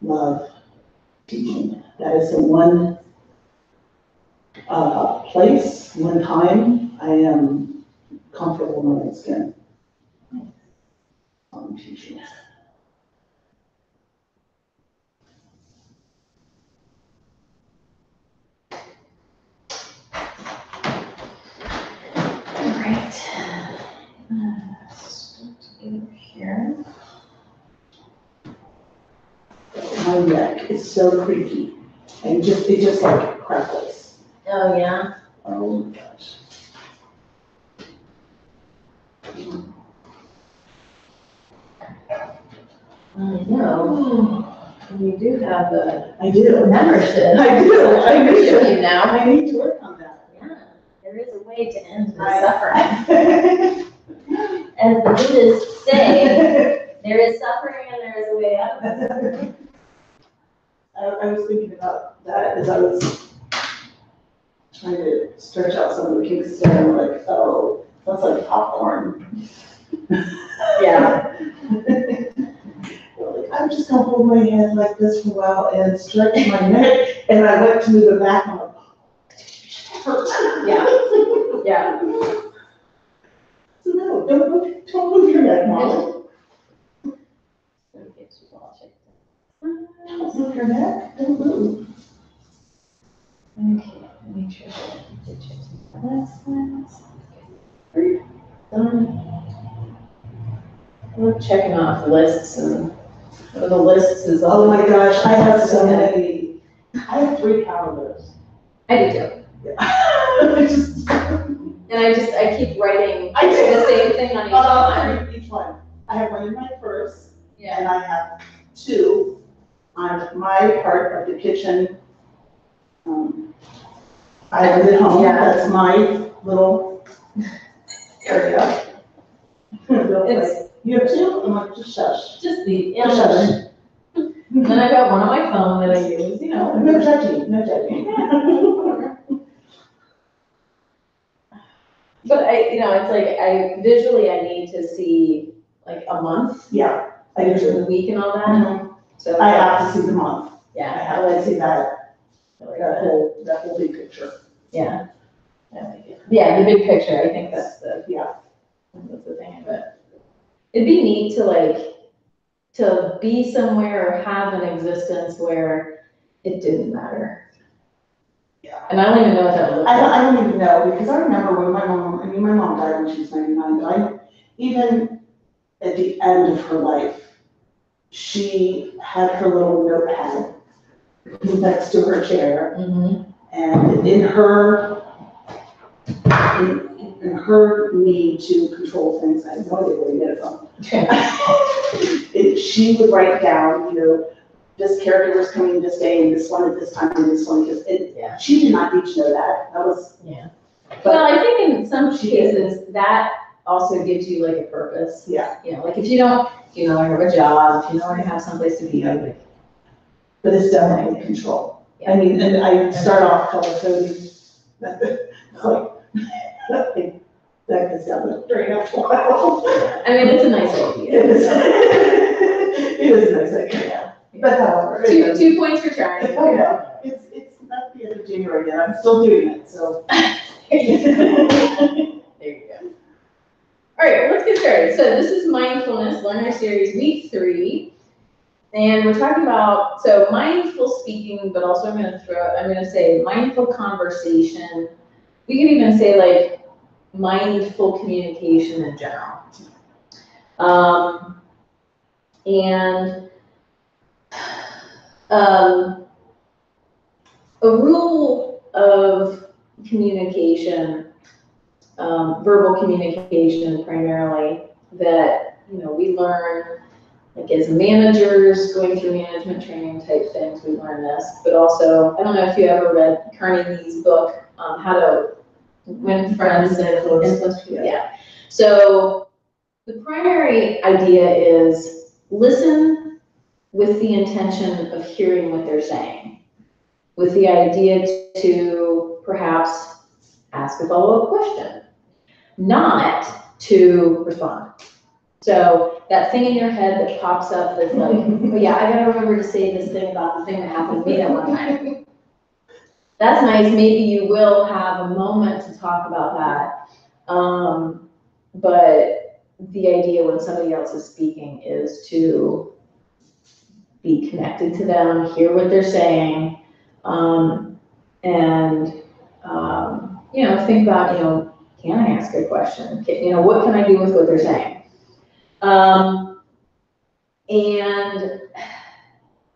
love teaching. That is the one place, one time I am comfortable in my own skin. Teaching. Here. My neck is so creaky, and it just like crackles. Oh yeah. Oh my gosh. I know. You do have the I do. membership. I do. I Membership now. I need to work on that. Yeah. There is a way to end the suffering. As the Buddhists say, there is suffering and there is a way out of it. I was thinking about that as I was trying to stretch out some of the kinks today. I'm like, oh, that's like popcorn. Yeah. Like, I'm just gonna hold my head like this for a while and stretch my neck. And I went to move it back. I'm like, yeah. Yeah. So no, don't move your neck, Molly. Don't move your neck. Don't move. Okay, make sure I did check last ones. Are you done? We're checking off lists and what are the lists is all. Oh my gosh, I have so many. I have 3 calendars. I do too. Yeah. And I keep writing I do. the same thing on Each one. I have one in my purse, Yeah. and I have 2 on my part of the kitchen. I live at home. Yeah. That's my little area. You have 2? I'm like, just shush. Just the Just shush. And then I've got one on my phone that I use, you know. No judging, no judging. But it's like visually I need to see like a month. Yeah, I Like do. the week and all that. Mhm. So I have to see the month. I yeah, have to see that that whole big picture. Yeah. Yeah, the big picture. I think that's the thing. But it'd be neat to be somewhere or have an existence where it didn't matter. Yeah. And I don't even know what that would look like. I don't even know, because I remember when my mom died when she was 99, but even at the end of her life, she had her little notepad next to her chair, Mm-hmm. and in her need to control things, I have no idea where to get it from. She would write down, this character was coming this day, and this one at this time, and this one, Yeah. she did not need to know that. That was. Yeah. Well, I think in some cases that also gives you like a purpose. Yeah. Like if you know I have a job, if you know I have someplace to be, like. But it's definitely control. Yeah. I mean, and I start off color coding. Like, that goes down the drain after a while. I mean, it's a nice idea. It is a nice idea. Yeah. But however. 2 points for trying. I know. It's not the end of January yet. I'm still doing it, so. There you go. All right, let's get started. So this is Mindfulness Learner Series Week 3. And we're talking about, mindful speaking, but also I'm going to say mindful conversation. We can even say like mindful communication in general. A rule of communication, verbal communication primarily, that we learn, like as managers going through management training type things, we learn this. But also, I don't know if you ever read Carnegie's book, How to Win Friends and Influence People. Yeah. So the primary idea is listen with the intention of hearing what they're saying, with the idea to perhaps ask a follow-up question, not to respond. So that thing in your head that pops up that's like, oh yeah, I gotta remember to say this thing about the thing that happened to me that one time. That's nice, maybe you will have a moment to talk about that. But the idea when somebody else is speaking is to be connected to them, hear what they're saying, and think about, can I ask a question? What can I do with what they're saying? And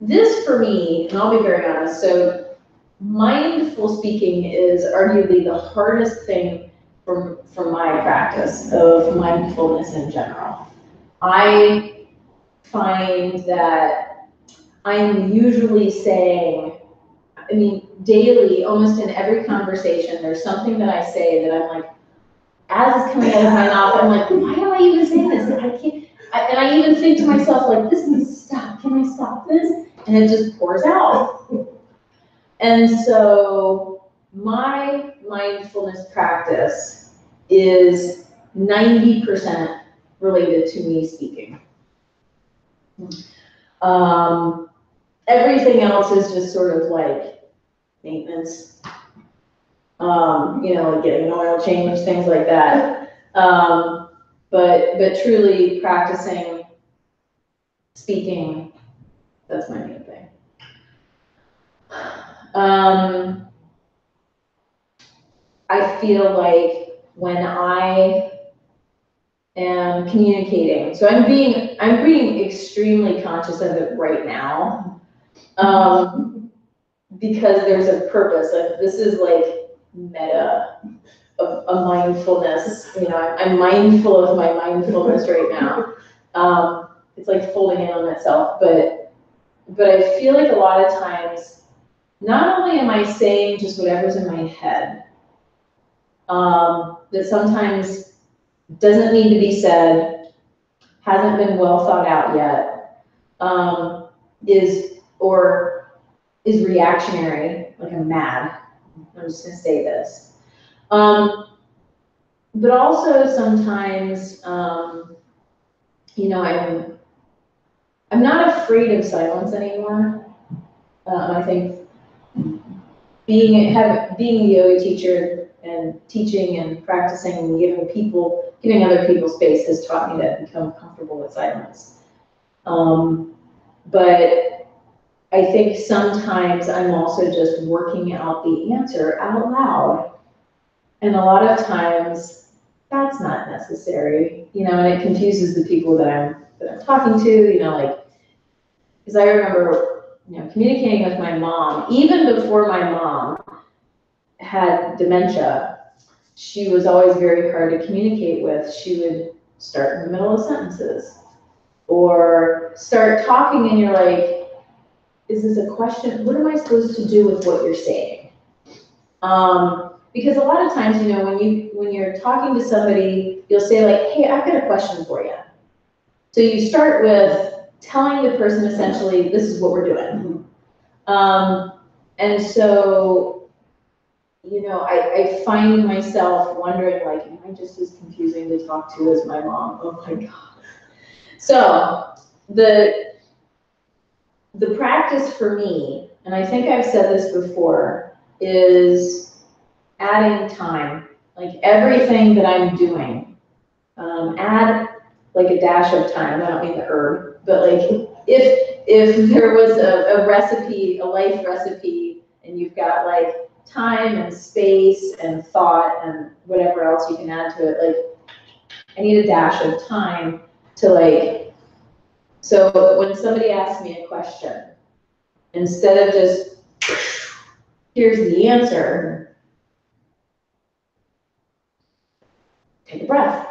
this for me, and I'll be very honest, so mindful speaking is arguably the hardest thing from my practice of mindfulness in general. I find that I'm usually saying, daily, almost in every conversation, there's something that I say that I'm like, as it's coming out of my mouth, I'm like, why am I even saying this? I can't, and I even think to myself, like, this needs to stop. Can I stop this? And it just pours out. And so my mindfulness practice is 90% related to me speaking. Everything else is just sort of like maintenance, like getting an oil change, things like that. But truly practicing speaking, that's my main thing. I feel like when I am communicating, so I'm being extremely conscious of it right now, because there's a purpose. Like this is like meta of a mindfulness. I'm mindful of my mindfulness right now. It's like folding in on itself, but I feel like a lot of times, not only am I saying just whatever's in my head, that sometimes doesn't need to be said, hasn't been well thought out yet, is reactionary, like I'm mad. I'm just gonna say this. But also sometimes, I'm not afraid of silence anymore. I think being a yoga teacher and teaching and practicing and giving other people space has taught me to become comfortable with silence. But I think sometimes I'm also just working out the answer out loud. And a lot of times that's not necessary, and it confuses the people that I'm talking to, because I remember, communicating with my mom, even before my mom had dementia, she was always very hard to communicate with. She would start in the middle of sentences or start talking and you're like, is this a question? What am I supposed to do with what you're saying? Because a lot of times, when you're talking to somebody, you'll say like, hey, I've got a question for you. So you start with telling the person essentially, this is what we're doing. And so, I find myself wondering like, am I just as confusing to talk to as my mom? Oh my God. So the practice for me, and I think I've said this before, is adding time. Like everything that I'm doing, add like a dash of time. I don't mean the herb, but like if there was a recipe, a life recipe, and you've got like time and space and thought and whatever else you can add to it, like I need a dash of time to so when somebody asks me a question, instead of just, here's the answer, take a breath.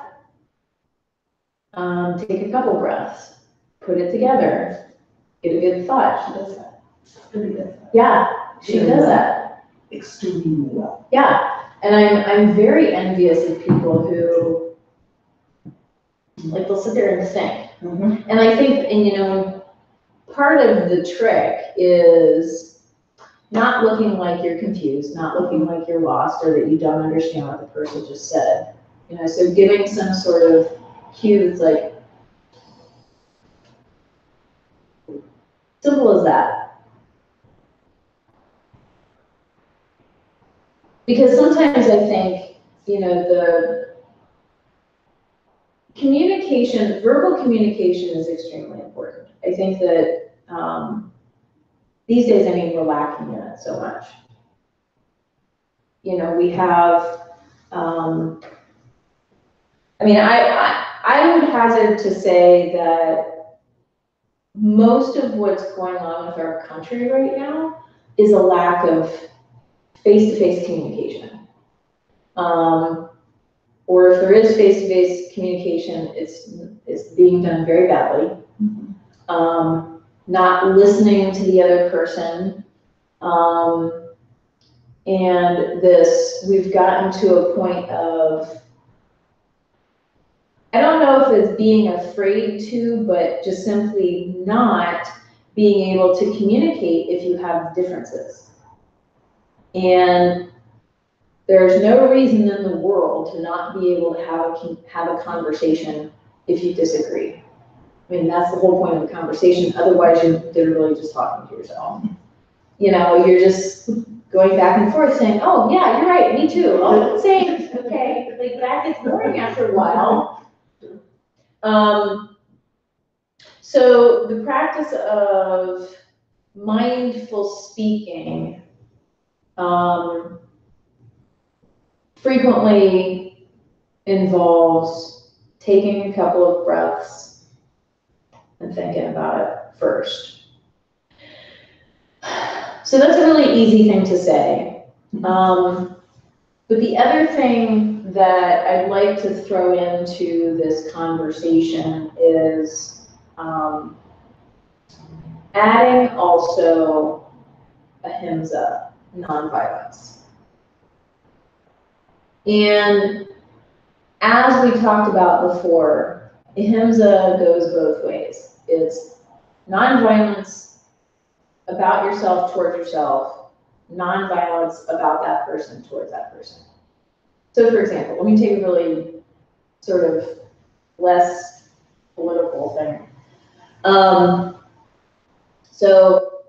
Take a couple breaths, put it together, get a good thought. She does that. Really good. Yeah, she does that. Extremely well. Yeah, and I'm very envious of people who, like, they'll sit there and think. Mm-hmm. And I think, part of the trick is not looking like you're confused, not looking like you're lost or that you don't understand what the person just said. So giving some sort of cue that's like, Simple as that. Because sometimes I think, the communication, verbal communication is extremely important. I think that these days, we're lacking in it so much. We have, I would hazard to say that most of what's going on with our country right now is a lack of face-to-face communication. Or if there is face-to-face communication, it's being done very badly. Not listening to the other person. And we've gotten to a point of, I don't know if it's being afraid to, but just simply not being able to communicate if you have differences. And there's no reason in the world to not be able to have a conversation if you disagree. That's the whole point of the conversation. Otherwise, you're literally just talking to yourself. You're just going back and forth saying, oh, yeah, you're right, me too. Oh, same, okay. Like, that gets boring after a while. So the practice of mindful speaking frequently involves taking a couple of breaths and thinking about it first. So that's a really easy thing to say. But the other thing that I'd like to throw into this conversation is adding also ahimsa, nonviolence. And as we talked about before, ahimsa goes both ways. It's nonviolence about yourself towards yourself, nonviolence about that person towards that person. So for example, let me take a really sort of less political thing. So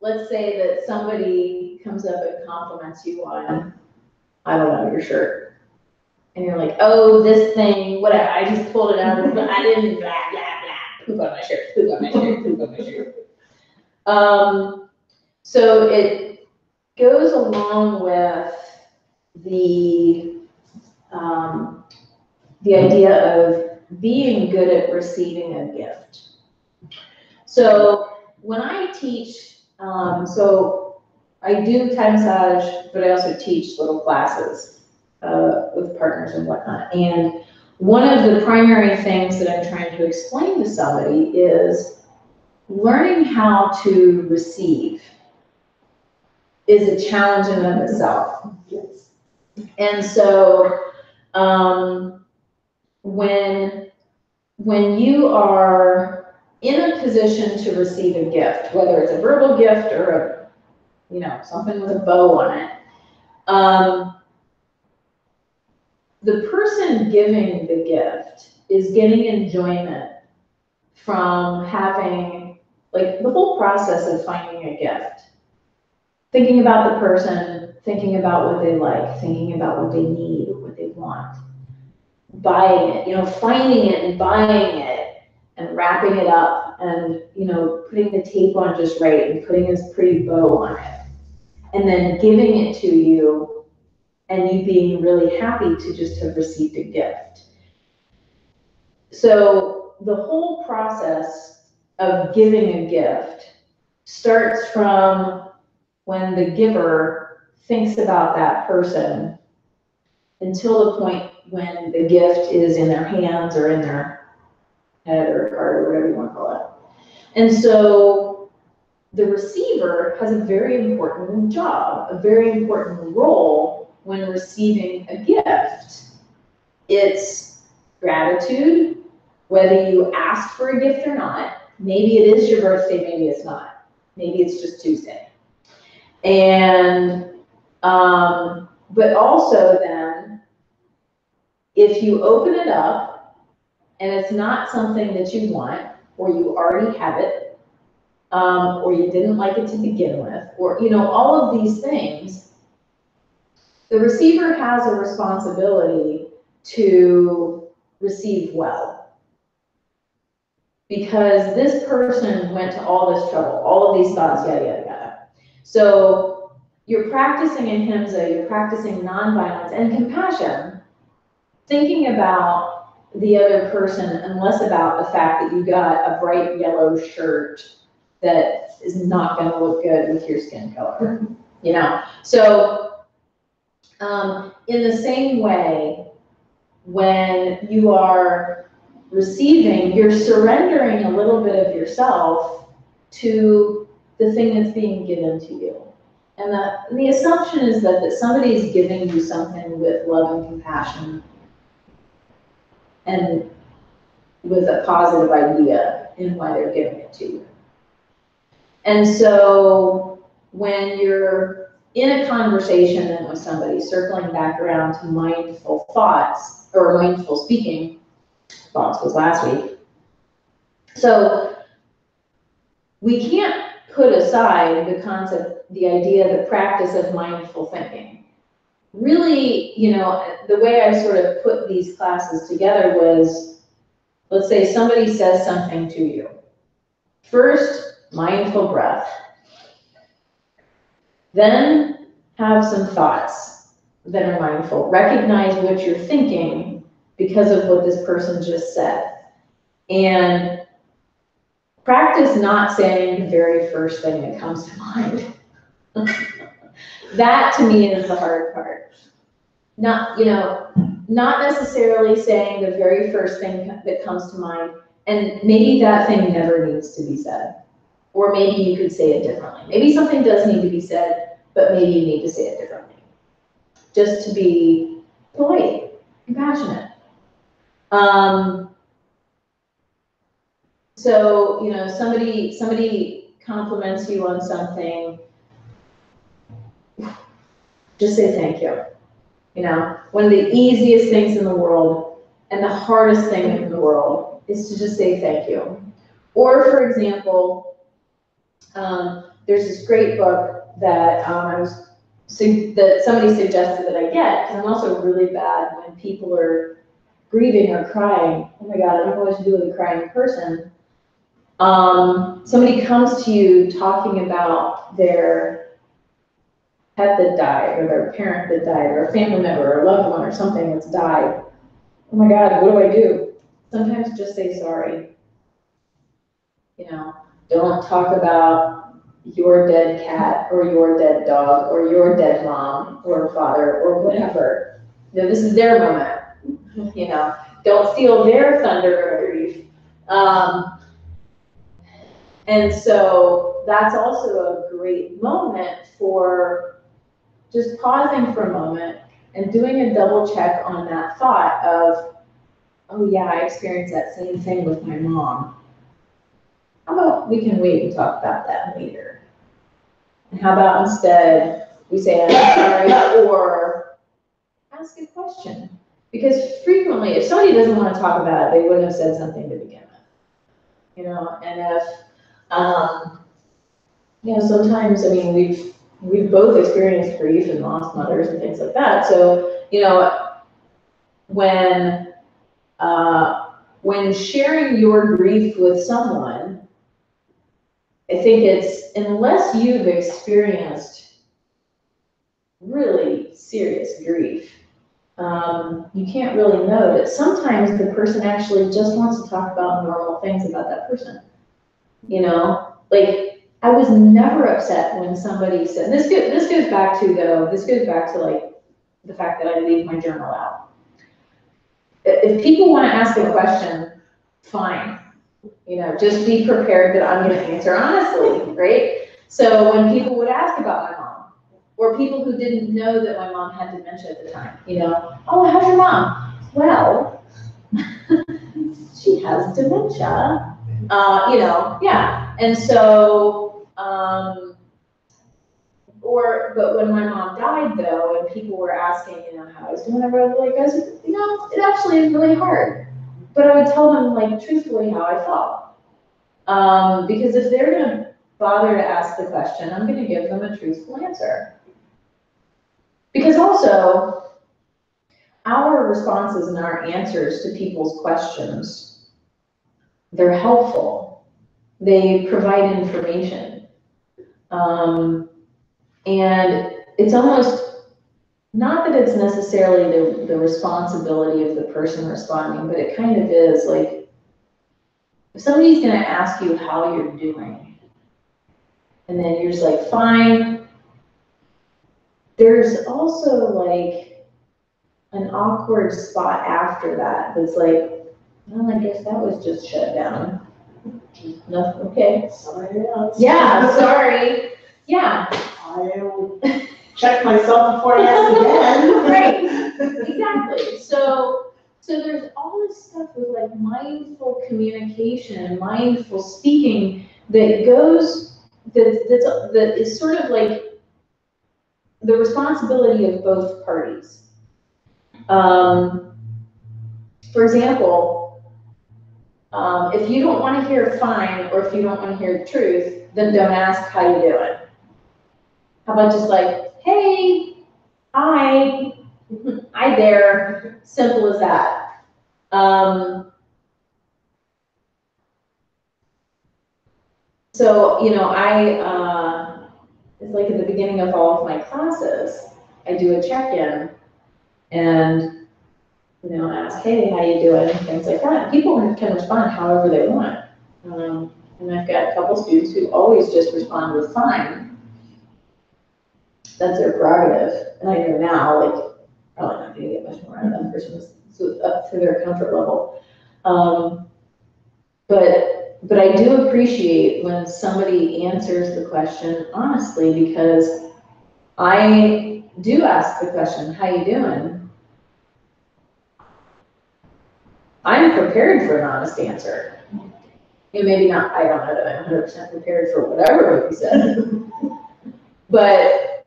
let's say that somebody comes up and compliments you on, I don't know, your shirt. And you're like, oh, this thing, whatever, I just pulled it out, but I didn't, blah, blah, blah, poop on my shirt, poop on my shirt, poop on my shirt. So it goes along with the idea of being good at receiving a gift. So when I teach, so I do Thai massage, but I also teach little classes with partners and whatnot. And one of the primary things that I'm trying to explain to somebody is learning how to receive is a challenge in and of itself. Yes. And so when you are in a position to receive a gift, whether it's a verbal gift or something with a bow on it, the person giving the gift is getting enjoyment from having, like, the whole process of finding a gift. Thinking about the person, thinking about what they like, thinking about what they need, what they want. Buying it, finding it and buying it and wrapping it up and, putting the tape on just right and putting this pretty bow on it. And then giving it to you and you being really happy to just have received a gift. So the whole process of giving a gift starts from when the giver thinks about that person until the point when the gift is in their hands or in their head or heart or whatever you want to call it. And so the receiver has a very important job, a very important role when receiving a gift. It's gratitude, whether you asked for a gift or not. Maybe it is your birthday, maybe it's not. Maybe it's just Tuesday. And, but also then, if you open it up and it's not something that you want, or you already have it, or you didn't like it to begin with, or, you know, all of these things, the receiver has a responsibility to receive well. Because this person went to all this trouble, all of these thoughts, yada, yada, yada. So you're practicing ahimsa, you're practicing nonviolence and compassion, thinking about the other person and less about the fact that you got a bright yellow shirt that is not going to look good with your skin color, you know? So in the same way, when you are receiving, you're surrendering a little bit of yourself to the thing that's being given to you. And the assumption is that somebody is giving you something with love and compassion and with a positive idea in why they're giving it to you. And so when you're in a conversation then with somebody, circling back around to mindful thoughts, or mindful speaking, thoughts was last week. So we can't put aside the concept, the idea, the practice of mindful thinking. Really, you know, the way I sort of put these classes together was, let's say somebody says something to you. First, mindful breath. Then have some thoughts that are mindful. Recognize what you're thinking because of what this person just said. And practice not saying the very first thing that comes to mind. That to me is the hard part. Not necessarily saying the very first thing that comes to mind, and maybe that thing never needs to be said. Or maybe you could say it differently. Maybe something does need to be said, but maybe you need to say it differently. Just to be polite, compassionate. So, you know, somebody compliments you on something, just say thank you. You know, one of the easiest things in the world and the hardest thing in the world is to just say thank you. Or, for example, there's this great book that that somebody suggested that I get, because I'm also really bad when people are grieving or crying. Oh my God, I don't know what to do with a crying person. Somebody comes to you talking about their pet that died, or their parent that died, or a family member, or a loved one, or something that's died. Oh my God, what do I do? Sometimes just say sorry. You know, don't talk about your dead cat, or your dead dog, or your dead mom, or father, or whatever. You know, this is their moment. You know, don't steal their thunder or grief. And so that's also a great moment for just pausing for a moment and doing a double check on that thought of, oh yeah, I experienced that same thing with my mom. How about we can wait and talk about that later? And how about instead we say, I'm sorry, or ask a question? Because frequently, if somebody doesn't want to talk about it, they wouldn't have said something to begin with. You know, and if, you know, sometimes, I mean, we've both experienced grief and lost mothers and things like that. So, you know, when sharing your grief with someone, I think it's, unless you've experienced really serious grief, you can't really know that sometimes the person actually just wants to talk about normal things about that person. You know, like, I was never upset when somebody said, this goes back to like the fact that I leave my journal out. If people want to ask a question, fine. You know, just be prepared that I'm going to answer honestly, right? So when people would ask about my mom, or people who didn't know that my mom had dementia at the time, you know, oh, how's your mom? Well, she has dementia, you know, yeah. And so, but when my mom died though, and people were asking, you know, how I was doing, I was like, you know, it actually is really hard. But I would tell them, like, truthfully how I felt. Because if they're gonna bother to ask the question, I'm gonna give them a truthful answer. Because also, our responses and our answers to people's questions, they're helpful. They provide information. And it's almost, not that it's necessarily the responsibility of the person responding, but it kind of is like, if somebody's gonna ask you how you're doing, and then you're just like, fine, there's also like an awkward spot after that that's like, well, I guess that was just shut down. Nothing, okay. Somebody else. Yeah, sorry. Yeah. I'll check myself before I ask again. Right, exactly. So there's all this stuff with like mindful communication, mindful speaking that goes, that is sort of like the responsibility of both parties. For example, if you don't want to hear fine, or if you don't want to hear the truth, then don't ask how you doing. How about just like, hey, hi, hi there, simple as that. So, you know, it's like at the beginning of all of my classes, I do a check-in and, you know, ask, hey, how you doing, things like that. People can respond however they want. And I've got a couple students who always just respond with fine. That's their prerogative. And I know now, like, probably not gonna get much more out of that person, so up to their comfort level. But I do appreciate when somebody answers the question honestly, because I do ask the question, how you doing? I'm prepared for an honest answer. And maybe not, I don't know that I'm 100% prepared for whatever would be said. But,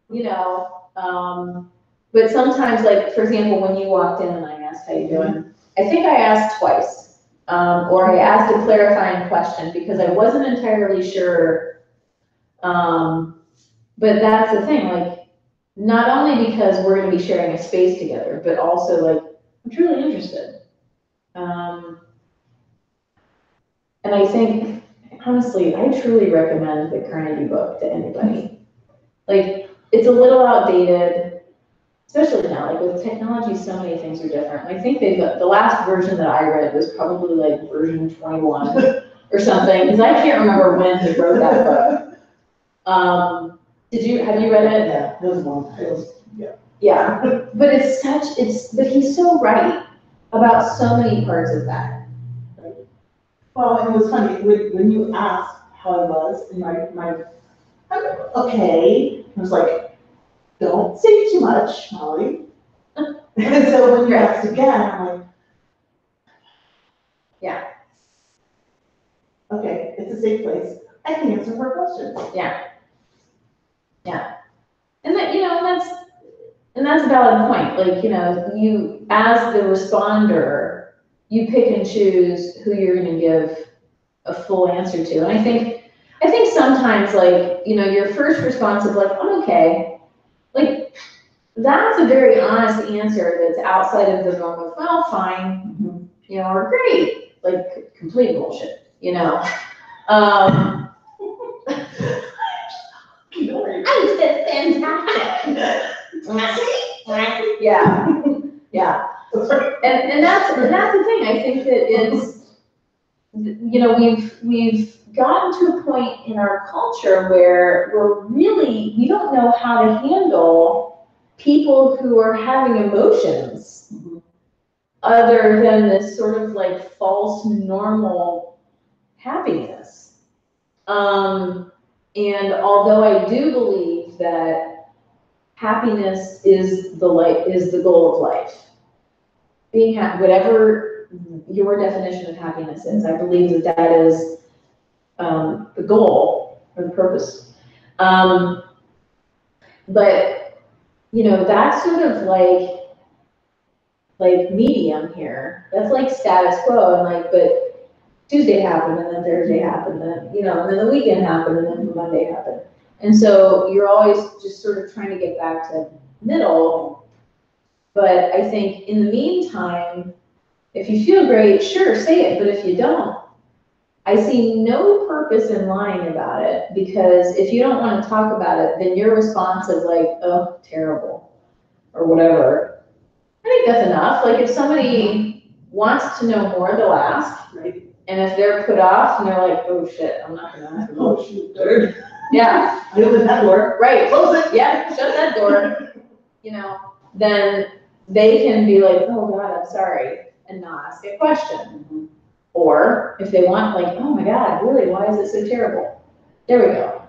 you know, but sometimes, like, for example, when you walked in and I asked how you doing, I think I asked twice. Or I asked a clarifying question because I wasn't entirely sure. But that's the thing, like, not only because we're gonna be sharing a space together, but also like, I'm truly interested. And I think, honestly, I truly recommend the Carnegie book to anybody. Like, it's a little outdated, especially now, like with technology, so many things are different. I think the last version that I read was probably like version 21 or something, because I can't remember when he wrote that book. Have you read it? Yeah, it was long. Yeah. Yeah, but but he's so right about so many parts of that. Well, and it was funny, when you asked how I was, and I'm okay, I was like, don't say too much, Molly. And so when you asked again, I'm like, Yeah. Okay, it's a safe place. I can answer her questions. Yeah. And that, you know, that's a valid point. Like, you know, you, as the responder, you pick and choose who you're gonna give a full answer to. And I think sometimes, like, you know, your first response of like, I'm okay, like, that's a very honest answer that's outside of the norm of, well, fine, you know, or great, like, complete bullshit, you know. I'm just fantastic. Yeah. And that's the thing. I think that is, you know, we've gotten to a point in our culture where we don't know how to handle people who are having emotions other than this sort of like false normal happiness. And although I do believe that happiness is the goal of life, being happy, whatever your definition of happiness is, I believe that is the goal or the purpose. But you know, that's sort of like medium here. That's like status quo, and like, but Tuesday happened, and then Thursday happened, and and then the weekend happened, and then Monday happened. And so you're always just sort of trying to get back to middle. But I think in the meantime, if you feel great, sure, say it. But if you don't, I see no purpose in lying about it, because if you don't want to talk about it, then your response is like, oh, terrible, or whatever. I think that's enough. Like if somebody wants to know more, they'll ask. Right. And if they're put off and they're like, oh shit, I'm not gonna ask them. Oh, shoot, third. Yeah, I opened that door. right. Close it. Yeah, shut that door. Then they can be like, oh God, I'm sorry, and not ask a question. Or if they want, like, oh my God, really, why is it so terrible? There we go.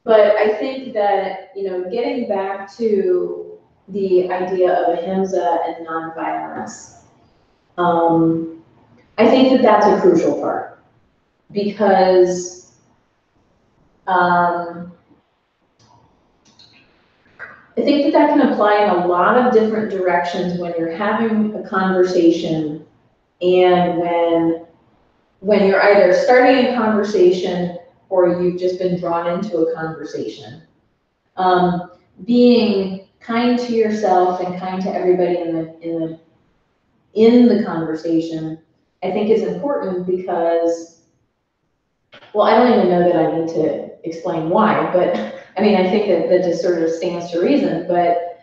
But I think that, getting back to the idea of ahimsa and nonviolence, I think that that's a crucial part, because I think that can apply in a lot of different directions when you're having a conversation, and when you're either starting a conversation or you've just been drawn into a conversation. Being kind to yourself and kind to everybody in the conversation, I think is important, because, well, I don't even know that I need to explain why, but I mean, I think that just sort of stands to reason, but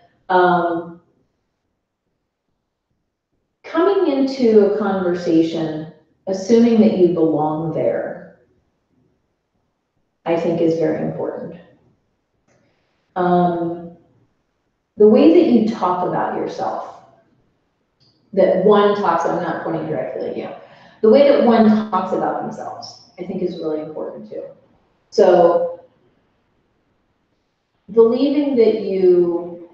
coming into a conversation, assuming that you belong there, I think is very important. The way that you talk about yourself, that one talks, I'm not pointing directly at you, the way that one talks about themselves, I think is really important too. So, believing that you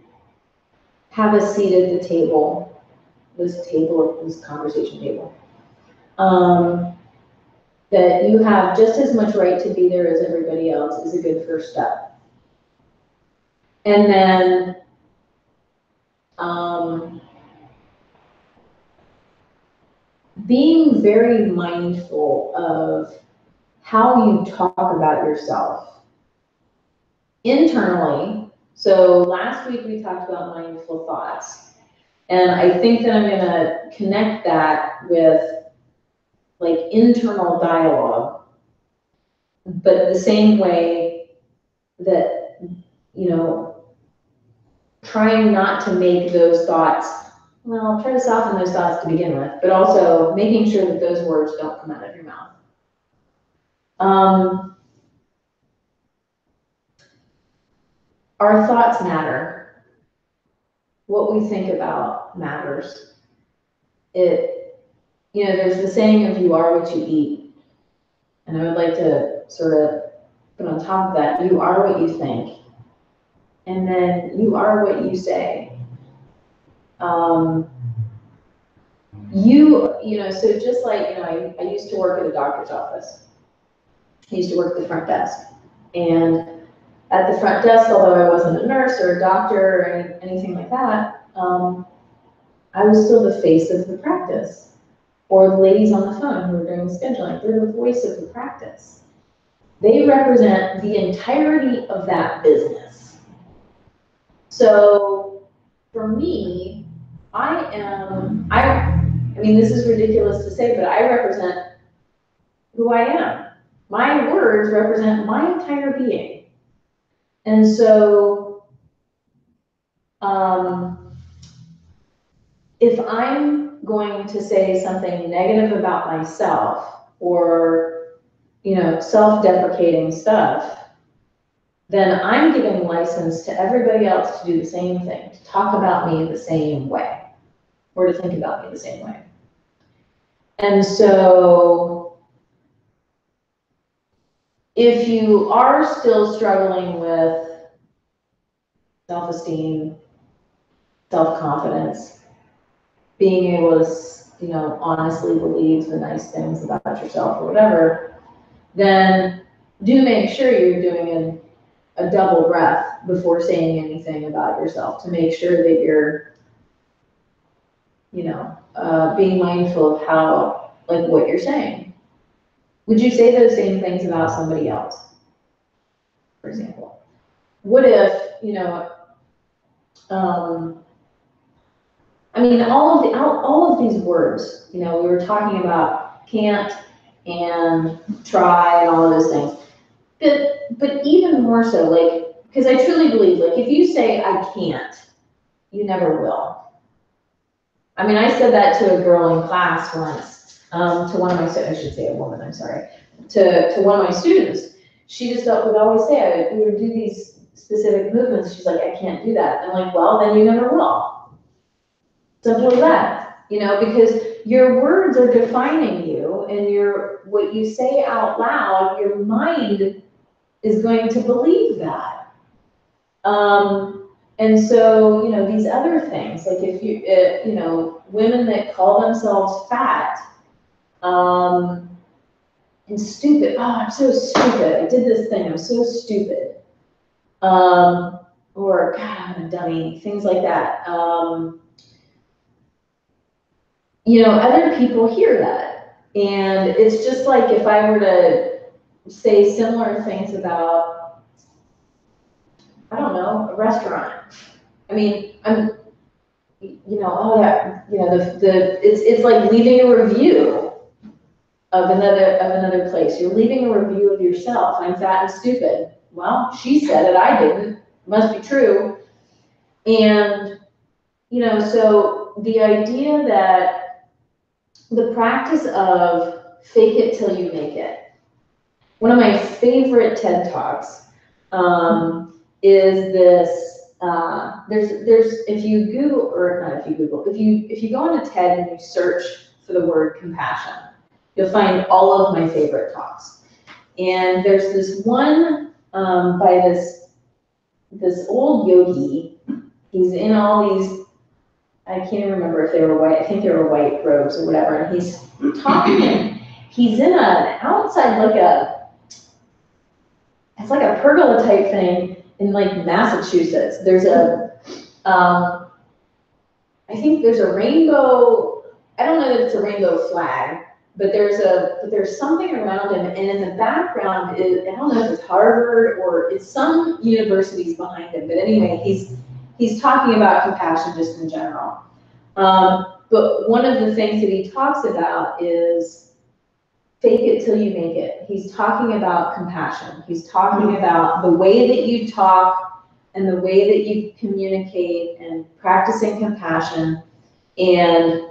have a seat at the table, this conversation table, that you have just as much right to be there as everybody else is a good first step. And then, being very mindful of how you talk about yourself internally. So last week we talked about mindful thoughts, and I think that I'm gonna connect that with like internal dialogue, but the same way that, trying not to make those thoughts, well, try to soften those thoughts to begin with, but also making sure that those words don't come out of your mouth. Our thoughts matter. What we think about matters. There's the saying of you are what you eat. And I would like to sort of put on top of that, you are what you think. And then you are what you say. So just like, I used to work at a doctor's office. I used to work at the front desk. And at the front desk, although I wasn't a nurse or a doctor or anything like that, I was still the face of the practice. Or the ladies on the phone who are doing the scheduling, they're the voice of the practice. They represent the entirety of that business. So for me, I mean, this is ridiculous to say, but I represent who I am. My words represent my entire being. And so, if I'm going to say something negative about myself or, self-deprecating stuff, then I'm giving license to everybody else to do the same thing, to talk about me the same way, or to think about me the same way. And so, if you are still struggling with self-esteem, self-confidence, being able to, honestly believe the nice things about yourself or whatever, then do make sure you're doing a double breath before saying anything about yourself, to make sure that you're being mindful of how, like what you're saying. Would you say those same things about somebody else, for example? What if, I mean, all of these words, we were talking about can't and try and all of those things. But even more so, like, because I truly believe, like, if you say I can't, you never will. I mean, I said that to a girl in class once, to one of my students, I should say a woman, I'm sorry, to one of my students. She just would always say, we would do these specific movements. She's like, I can't do that. I'm like, well, then you never will. Simple as that, because your words are defining you, and what you say out loud, your mind is going to believe that. And so, these other things, like if women that call themselves fat, and stupid, oh, I'm so stupid, I did this thing, I'm so stupid. Or, God, I'm a dummy, things like that. Other people hear that. And it's just like if I were to say similar things about, I don't know, a restaurant. I mean, it's like leaving a review of another place. You're leaving a review of yourself. I'm fat and stupid. Well, she said it, I didn't. Must be true. And, so the idea that the practice of fake it till you make it. One of my favorite TED Talks is this. There's if you Google, or not if you Google, if you go on to TED and you search for the word compassion, you'll find all of my favorite talks. And there's this one by this old yogi. He's in all these, I can't even remember if they were white, I think they were white robes or whatever, and he's talking, he's in an outside, it's like a pergola type thing in like Massachusetts. There's I think there's a rainbow, I don't know that it's a rainbow flag, but there's something around him, and in the background is, I don't know if it's Harvard or it's some universities behind him, but anyway, he's talking about compassion just in general. But one of the things that he talks about is fake it till you make it. He's talking about compassion. He's talking about the way that you talk and the way that you communicate and practicing compassion. And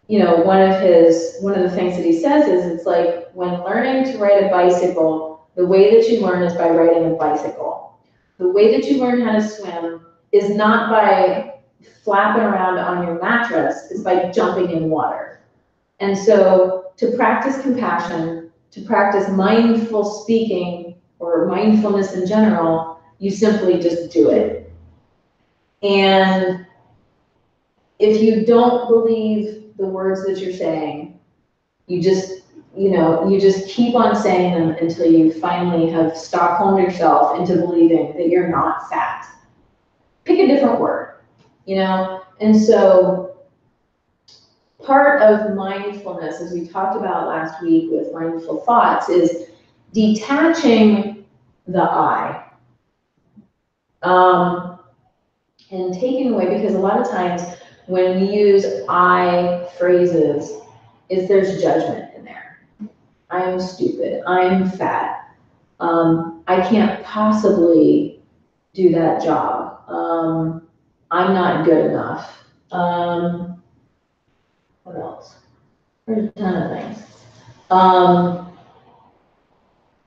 one of the things that he says is, it's like when learning to ride a bicycle, the way that you learn is by riding a bicycle. The way that you learn how to swim is not by flapping around on your mattress, is by jumping in water. And so to practice compassion, to practice mindful speaking or mindfulness in general, you simply just do it. And if you don't believe the words that you're saying, you just keep on saying them until you finally have Stockholmed yourself into believing that you're not fat. Pick a different word, And so part of mindfulness, as we talked about last week with mindful thoughts, is detaching the I. And taking away, because a lot of times when we use I phrases, there's judgment in there. I'm stupid, I'm fat, I can't possibly do that job, I'm not good enough. What else? There's a ton of things.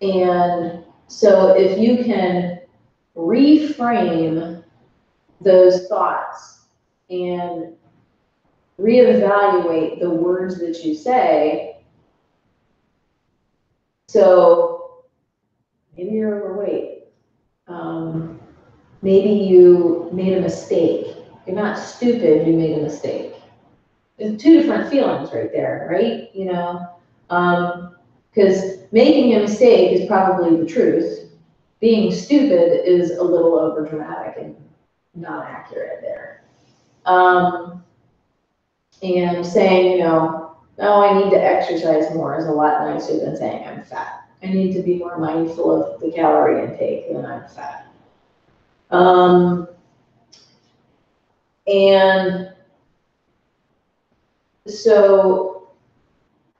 And so if you can reframe those thoughts and reevaluate the words that you say. So maybe you're overweight. Maybe you made a mistake. You're not stupid, you made a mistake. There's two different feelings right there, right? Because making a mistake is probably the truth. Being stupid is a little overdramatic and not accurate there. And saying, oh, I need to exercise more is a lot nicer than saying I'm fat. I need to be more mindful of the calorie intake than I'm fat. And so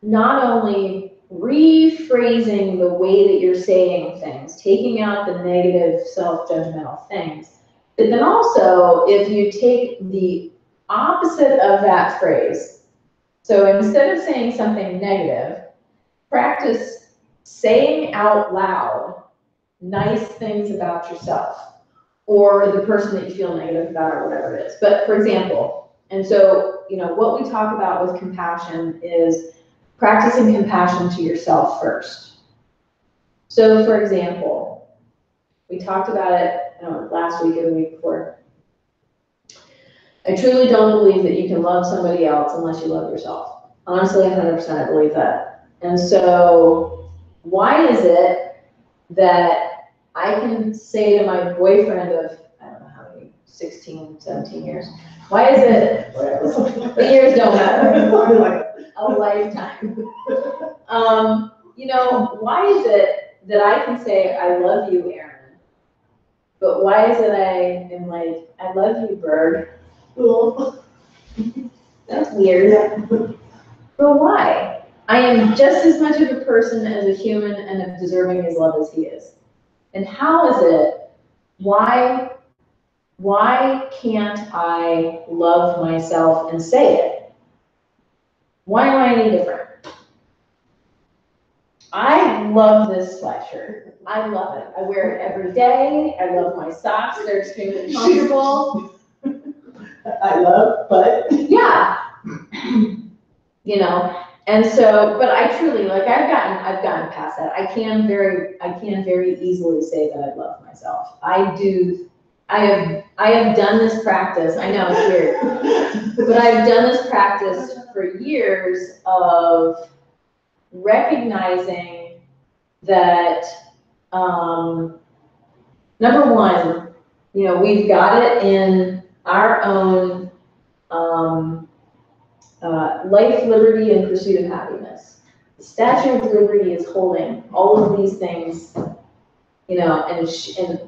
not only rephrasing the way that you're saying things, taking out the negative self-judgmental things, but then also if you take the opposite of that phrase, so instead of saying something negative, practice saying out loud nice things about yourself or the person that you feel negative about or whatever it is. But for example, and so, what we talk about with compassion is practicing compassion to yourself first. So for example, we talked about it last week or the week before. I truly don't believe that you can love somebody else unless you love yourself. Honestly, 100% I believe that. And so why is it that I can say to my boyfriend of, I don't know how many, 16, 17 years, why is it, whatever, the years don't matter, like a lifetime. Why is it that I can say, I love you, Erin, but why is it I am like, I love you, Bird? That's weird. But why? I am just as much of a person as a human and of deserving his love as he is. And how is it, why can't I love myself and say it? Why am I any different? I love this sweatshirt. I love it. I wear it every day. I love my socks. They're extremely comfortable. but. Yeah. And so, but I truly, I've gotten past that. I can very easily say that I love myself. I have done this practice. I know it's weird, but I've done this practice for years of recognizing that, number one, we've got it in our own, life, liberty, and pursuit of happiness. The Statue of Liberty is holding all of these things, and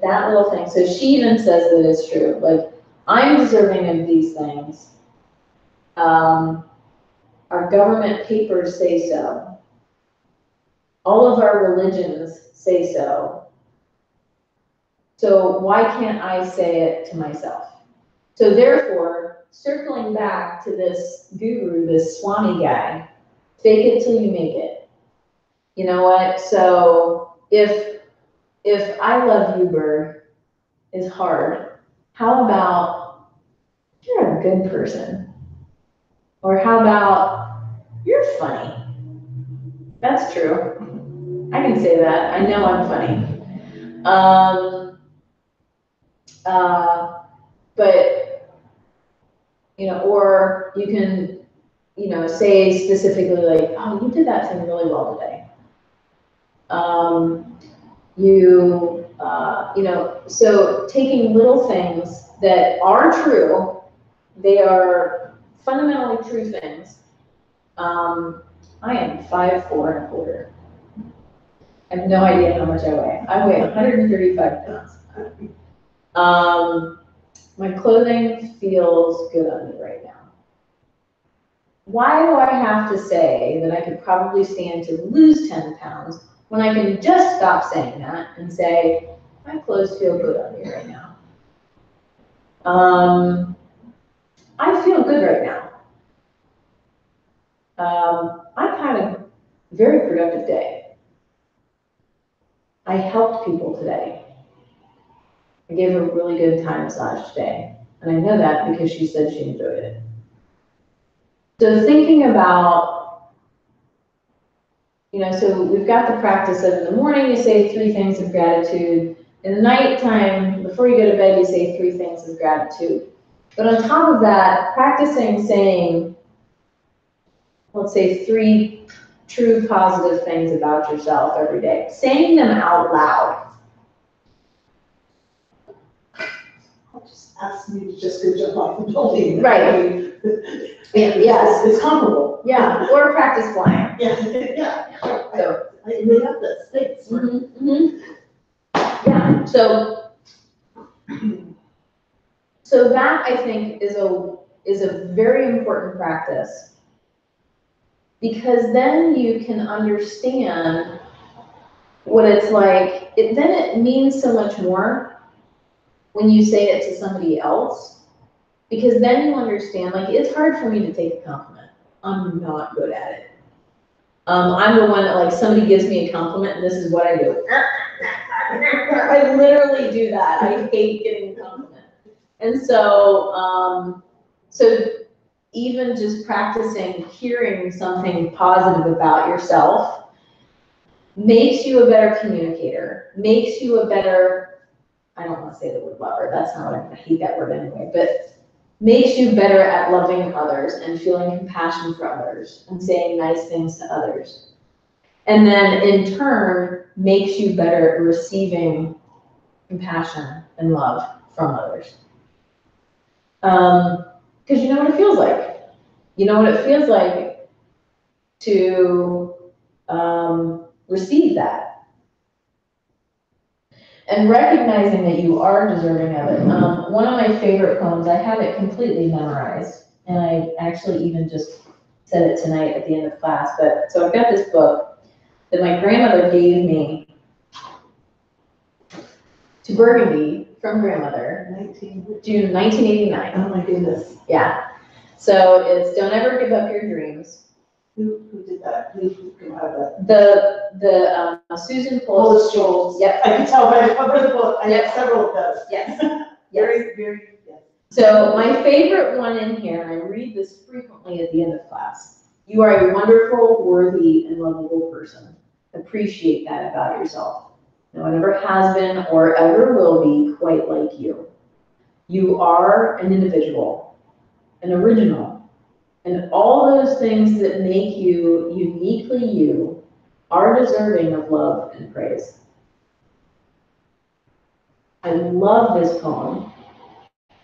that little thing. So she even says that it's true. Like, I'm deserving of these things. Our government papers say so. All of our religions say so. So why can't I say it to myself? So therefore, circling back to this guru, this Swami guy, fake it till you make it. You know what? So if I love you, Bird, is hard, how about you're a good person? Or how about you're funny? That's true. I can say that. I know I'm funny. But or you can, say specifically like, oh, you did that thing really well today. So taking little things that are true, they are fundamentally true things. I am 5'4.25". I have no idea how much I weigh. I weigh 135 pounds. My clothing feels good on me right now. Why do I have to say that I could probably stand to lose 10 pounds when I can just stop saying that and say, my clothes feel good on me right now? I feel good right now. I've had a very productive day. I helped people today. I gave her a really good Thai massage today. And I know that because she said she enjoyed it. So thinking about, so we've got the practice of in the morning, you say 3 things of gratitude. In the nighttime, before you go to bed, you say 3 things of gratitude. But on top of that, practicing saying, let's say 3 true positive things about yourself every day. Saying them out loud. Ask me to just go jump off the building. Right. Yes. It's comparable. Yeah, or practice flying. Yeah. So, I made up that space. Yeah, so that I think is a very important practice, because then you can understand what it's like. Then it means so much more when you say it to somebody else, because then you understand, like, it's hard for me to take a compliment. I'm not good at it. I'm the one that, like, somebody gives me a compliment and this is what I do. I literally do that. I hate getting a compliment. And so, so even just practicing hearing something positive about yourself makes you a better communicator, makes you a better, I don't want to say the word lover, that's not what I hate that word anyway, but makes you better at loving others and feeling compassion for others and saying nice things to others. And then in turn, makes you better at receiving compassion and love from others. Because you know what it feels like. You know what it feels like to receive that. And recognizing that you are deserving of it. One of my favorite poems, I have it completely memorized, and I actually even just said it tonight at the end of class, but so I've got this book that my grandmother gave me to Burgundy from grandmother, June 1989. Oh my goodness. Yeah. So it's Don't Ever Give Up Your Dreams. Who did that? Who have that? The Susan Pulse Jones. Yep. I can tell by the cover of the book. I have several of those. Yes. Very, yes. So my favorite one in here, and I read this frequently at the end of class. You are a wonderful, worthy, and lovable person. Appreciate that about yourself. No one ever has been or ever will be quite like you. You are an individual, an original, and all those things that make you uniquely you are deserving of love and praise. I love this poem.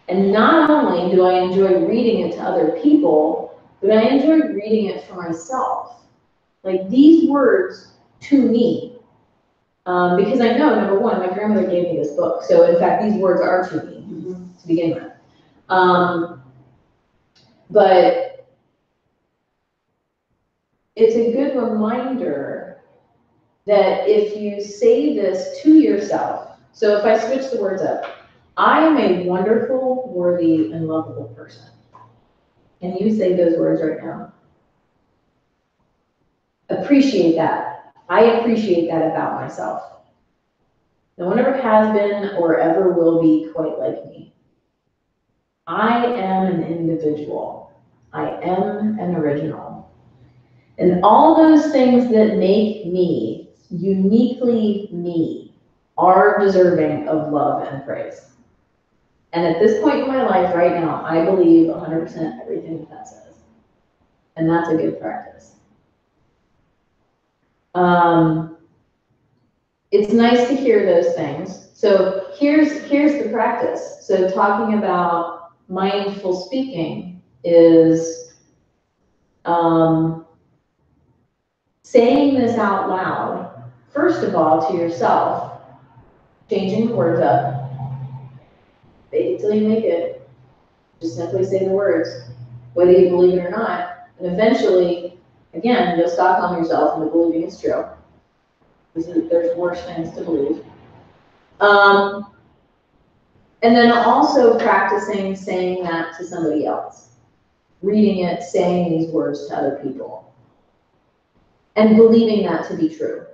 And not only do I enjoy reading it to other people, but I enjoy reading it for myself. Like these words to me, because I know, number one, my grandmother gave me this book. So in fact, these words are to me to begin with. But it's a good reminder that if you say this to yourself, so if I switch the words up, I am a wonderful, worthy, and lovable person. Can you say those words right now? Appreciate that. I appreciate that about myself. No one ever has been or ever will be quite like me. I am an individual. I am an original. And all those things that make me uniquely me are deserving of love and praise. And at this point in my life right now, I believe 100% everything that says. And that's a good practice. It's nice to hear those things. So here's the practice. So talking about mindful speaking is saying this out loud, first of all, to yourself, changing the words up. Fake it till you make it. Just simply say the words, whether you believe it or not. And eventually, again, you'll Stockholm yourself into believing it's true. There's worse things to believe. And then also practicing saying that to somebody else. Reading it, saying these words to other people. And believing that to be true.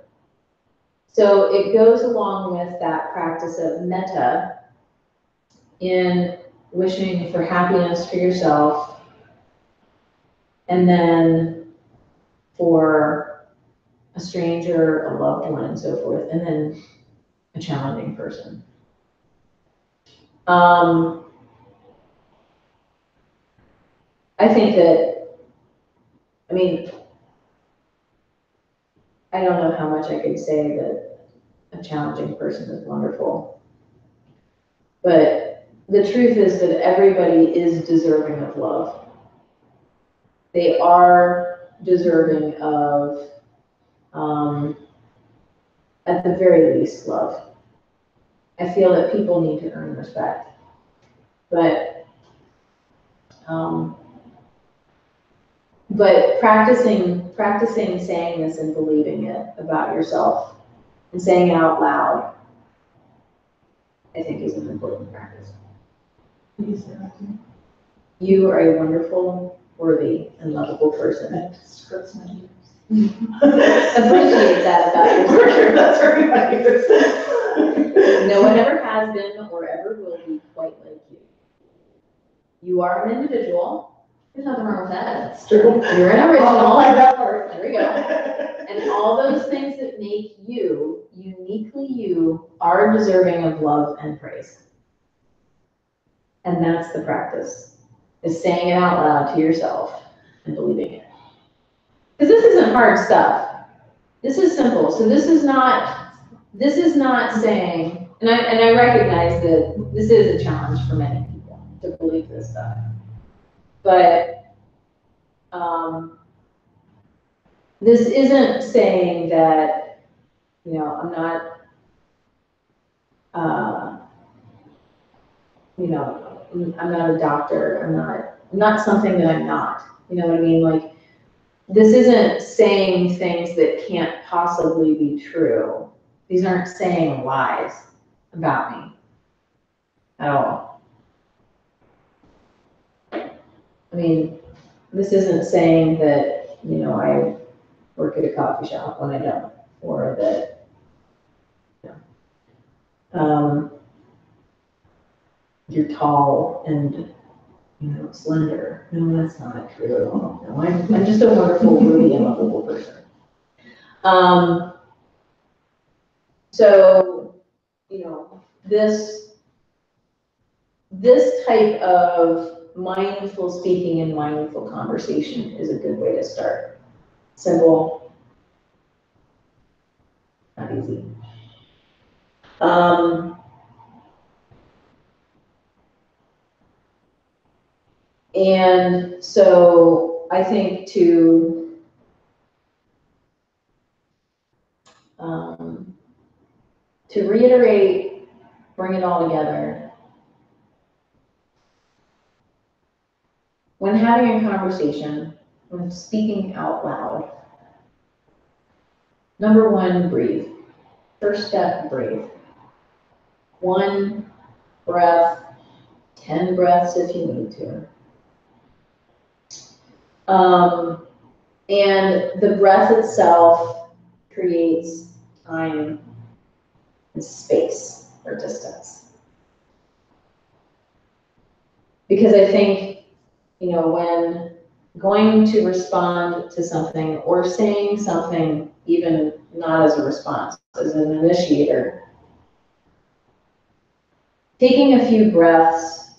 So it goes along with that practice of metta in wishing for happiness for yourself, and then for a stranger, a loved one, and so forth, and then a challenging person. I think that, I mean, I don't know how much I could say that a challenging person is wonderful, but the truth is that everybody is deserving of love. they are deserving of, at the very least, love. I feel that people need to earn respect. But practicing saying this and believing it about yourself and saying it out loud, I think is an important practice. You are a wonderful, worthy, and lovable person. That just hurts my ears. Appreciate that about yourself. That's very nice. No one ever has been or ever will be quite like you. You are an individual. There's nothing wrong with that. That's true. You're an original. I'll like that part. There we go. And all those things that make you, uniquely you, are deserving of love and praise. And that's the practice, is saying it out loud to yourself and believing it. Because this isn't hard stuff. This is simple. So this is not saying, and I recognize that this is a challenge for many people to believe this stuff. But this isn't saying that, I'm not, I'm not a doctor. I'm not something that I'm not. You know what I mean? Like, this isn't saying things that can't possibly be true. These aren't saying lies about me at all. I mean, this isn't saying that, I work at a coffee shop when I don't, or that, you're tall and, slender. No, that's not true. No, I'm just a wonderful, worthy, and lovable person. So, this type of mindful speaking and mindful conversation is a good way to start. Simple, not easy. And so I think to reiterate, bring it all together. When having a conversation, when speaking out loud, number one, breathe. First step, breathe. 1 breath, 10 breaths if you need to. And the breath itself creates time and space or distance. Because I think, when going to respond to something or saying something, even not as a response, as an initiator, taking a few breaths,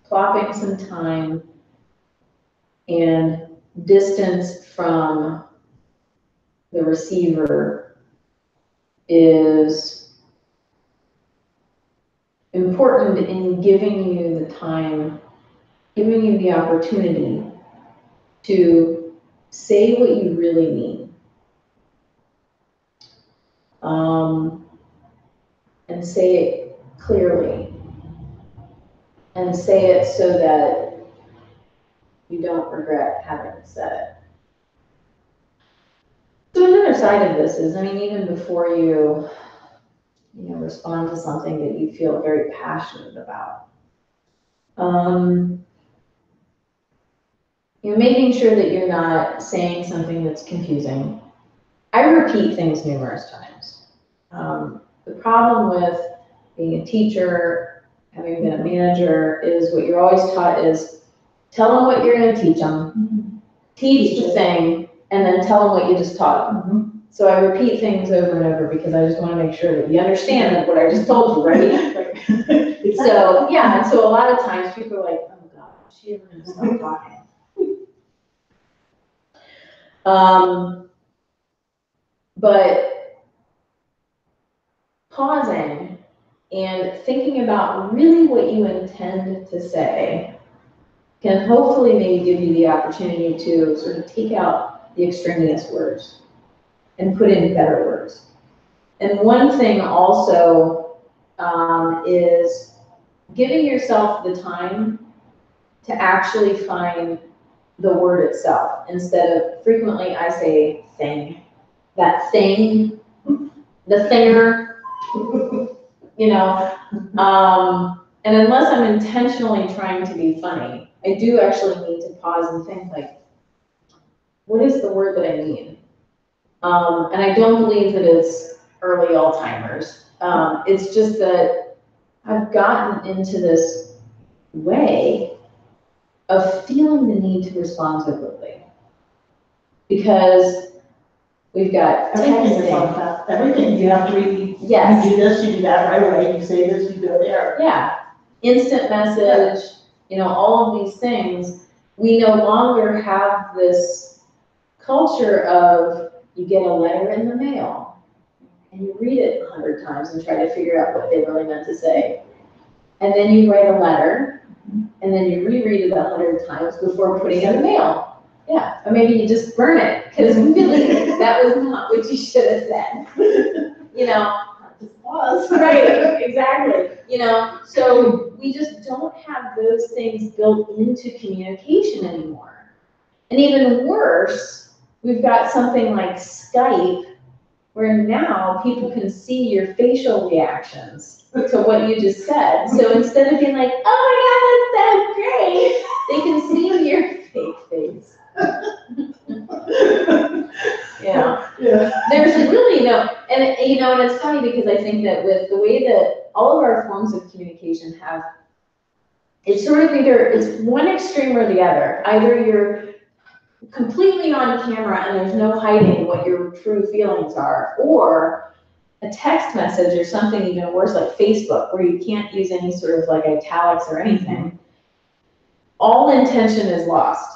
clocking some time, and distance from the receiver is important in giving you the time, giving you the opportunity to say what you really mean. And say it clearly. And say it so that you don't regret having said it. So another side of this is, even before you, respond to something that you feel very passionate about, making sure that you're not saying something that's confusing. I repeat things numerous times. The problem with being a teacher, having been a manager, is what you're always taught is tell them what you're going to teach them, teach the thing, and then tell them what you just taught them. So I repeat things over and over because I just want to make sure that you understand what I just told you, right? So, yeah, and so a lot of times people are like, oh God, is she ever going to stop talking? But pausing and thinking about really what you intend to say can hopefully maybe give you the opportunity to sort of take out the extraneous words and put in better words. And one thing also is giving yourself the time to actually find the word itself, instead of frequently I say thing, that thing, the thinger, you know. And unless I'm intentionally trying to be funny, I do actually need to pause and think, like, what is the word that I mean? And I don't believe that it's early Alzheimer's. It's just that I've gotten into this way of feeling the need to respond so quickly. Because we've got Everything is texting. on fast. Everything, you have to read, Yes. you do this, you do that right away, you say this, you go there. Yeah, instant message, you know, all of these things. We no longer have this culture of you get a letter in the mail and you read it 100 times and try to figure out what they really meant to say. And then you write a letter and then you reread it 100 times before putting it in the mail. Yeah, or maybe you just burn it because really that was not what you should have said. You know, Just pause. right, exactly. You know, so we just don't have those things built into communication anymore. And even worse, we've got something like Skype, where now people can see your facial reactions to what you just said. So instead of being like, oh my God, that's so great, they can see your fake face. Yeah. There's really no, and you know, and it's funny because I think that with the way that all of our forms of communication have, it's sort of either, it's one extreme or the other. Either you're completely on camera and there's no hiding what your true feelings are, or a text message or something even worse like Facebook, where you can't use any sort of like italics or anything. All intention is lost.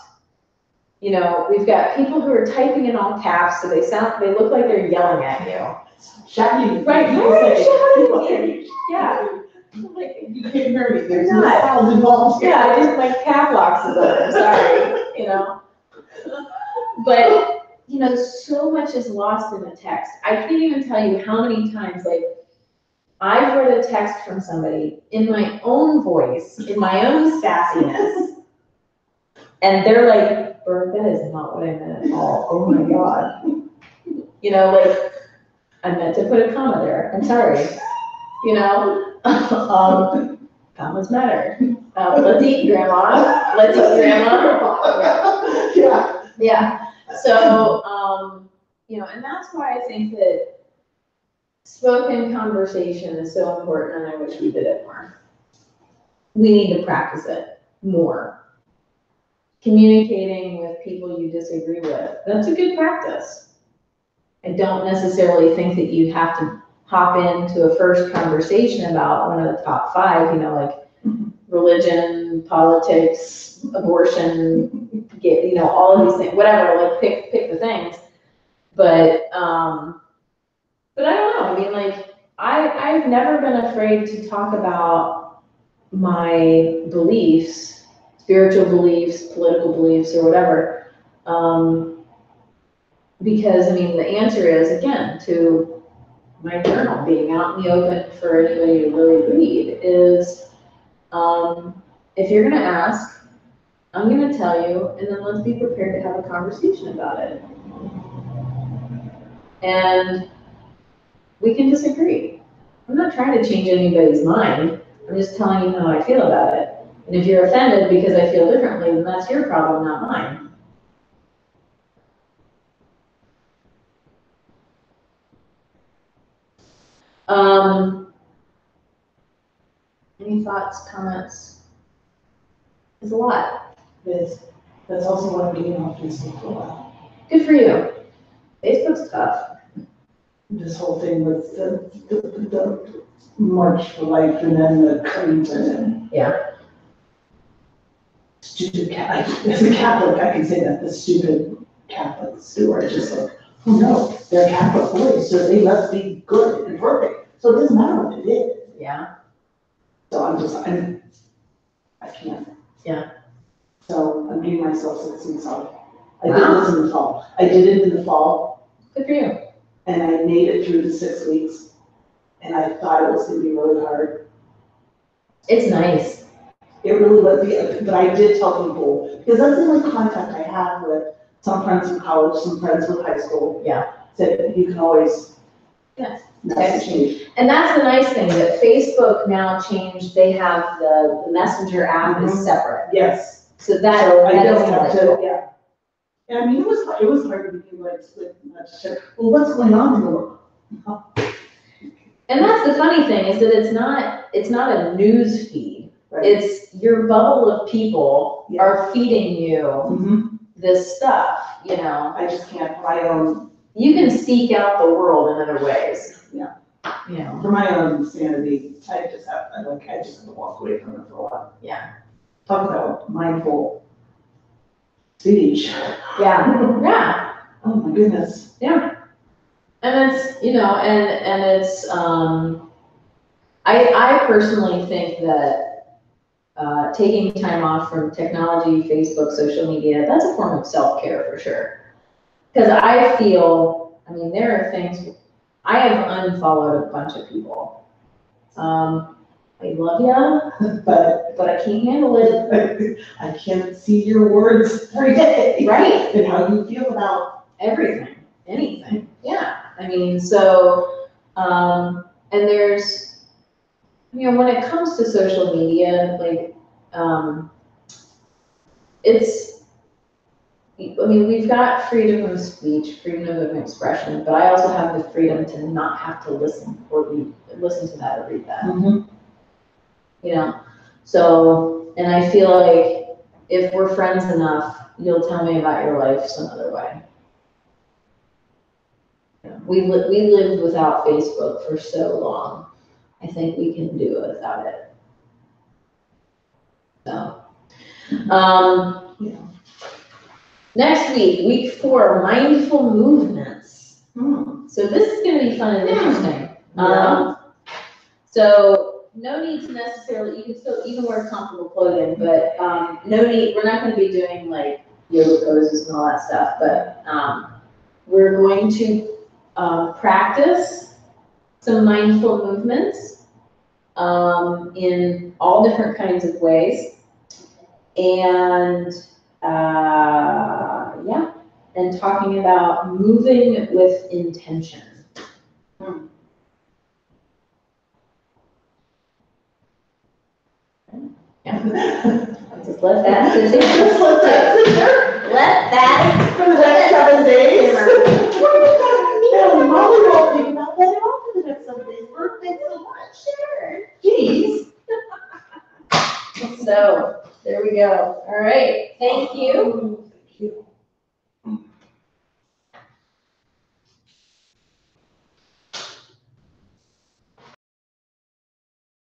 You know, we've got people who are typing in all caps, so they look like they're yelling at you. Shouting. Right, you're shouting. Yeah. Like, You can't hear me, there's You're no not. sound involved. yeah, I just like cap locks is over, sorry, you know. But, you know, so much is lost in the text. I can't even tell you how many times, like, I've read a text from somebody in my own voice, in my own sassiness, and they're like, Bert, that is not what I meant at all. Oh my God. You know, like, I meant to put a comma there. I'm sorry. You know, commas matter. Let's eat, Grandma. Let's eat, Grandma. Yeah. Yeah. So, you know, and that's why I think that spoken conversation is so important, and I wish we did it more. We need to practice it more. Communicating with people you disagree with, that's a good practice. I don't necessarily think that you have to hop into a first conversation about one of the top 5, you know, like religion, politics, abortion, you know, all of these things, whatever, like pick the things. But I don't know, I mean, like, I've never been afraid to talk about my beliefs, spiritual beliefs, political beliefs, or whatever. Because, I mean, the answer is, again, to my journal being out in the open for anybody to really read is, if you're gonna ask, I'm gonna tell you, and then let's be prepared to have a conversation about it. And we can disagree. I'm not trying to change anybody's mind. I'm just telling you how I feel about it. And if you're offended because I feel differently, then that's your problem, not mine. Any thoughts, comments? It's a lot. That's also what I'm doing on Facebook for a while. Good for you. Facebook's tough. This whole thing with the March for Life and then the creeds and. Yeah. Stupid as a Catholic, I can say that, the stupid Catholics who are just like, oh no, they're Catholic boys, so they must be good and perfect. So it doesn't matter what they did. Yeah. So I can't. Yeah. So I'm giving myself 6 weeks off. I did Wow. this in the fall. I did it in the fall, Good for you. and I made it through the 6 weeks. And I thought it was gonna be really hard. It's nice. It really was, but I did tell people, because that's the only contact I have with some friends from college, some friends with high school. Yeah. That you can always Yes. message me. And that's the nice thing, that Facebook now changed, they have the Messenger app is separate. Yes. So that, So I that don't is have like, to, yeah. And I mean, it was hard to be like, well, what's going on in the world? and that's the funny thing, is that it's not a news feed. Right. It's your bubble of people Yeah. are feeding you Mhm. this stuff, you know. I just can't, my own, You can seek out the world in other ways. Yeah. You know. for my own sanity, I just have to walk away from it for a while. Yeah. Talk about mindful speech. Yeah. Yeah. Oh my goodness. Yeah. And it's, you know, and it's, I personally think that taking time off from technology, Facebook, social media, that's a form of self-care for sure. Because I feel, I mean, there are things, I have unfollowed a bunch of people. I love ya, but I can't handle it. I can't see your words every day. Right. And how you feel about Everything, anything, yeah. I mean, so, and there's, you know, when it comes to social media, like, it's, I mean, we've got freedom of speech, freedom of expression, but I also have the freedom to not have to listen to that or read that, you know? So, and I feel like if we're friends enough, you'll tell me about your life some other way. We lived without Facebook for so long. I think we can do it without it. So, Yeah. next week 4, mindful movements. Hmm. So this is going to be fun and interesting. Yeah. So no need to necessarily, you can wear comfortable clothing, but no need, we're not going to be doing like yoga poses and all that stuff, but we're going to practice some mindful movements in all different kinds of ways. And yeah, and talking about moving with intention. Yeah. Just let that sit there. Let that For the next 7 days. Yeah, Molly won't think about that at all for the next 7 days. Thanks so much. Sure. Jeez. So there we go. All right. Thank you. Thank you.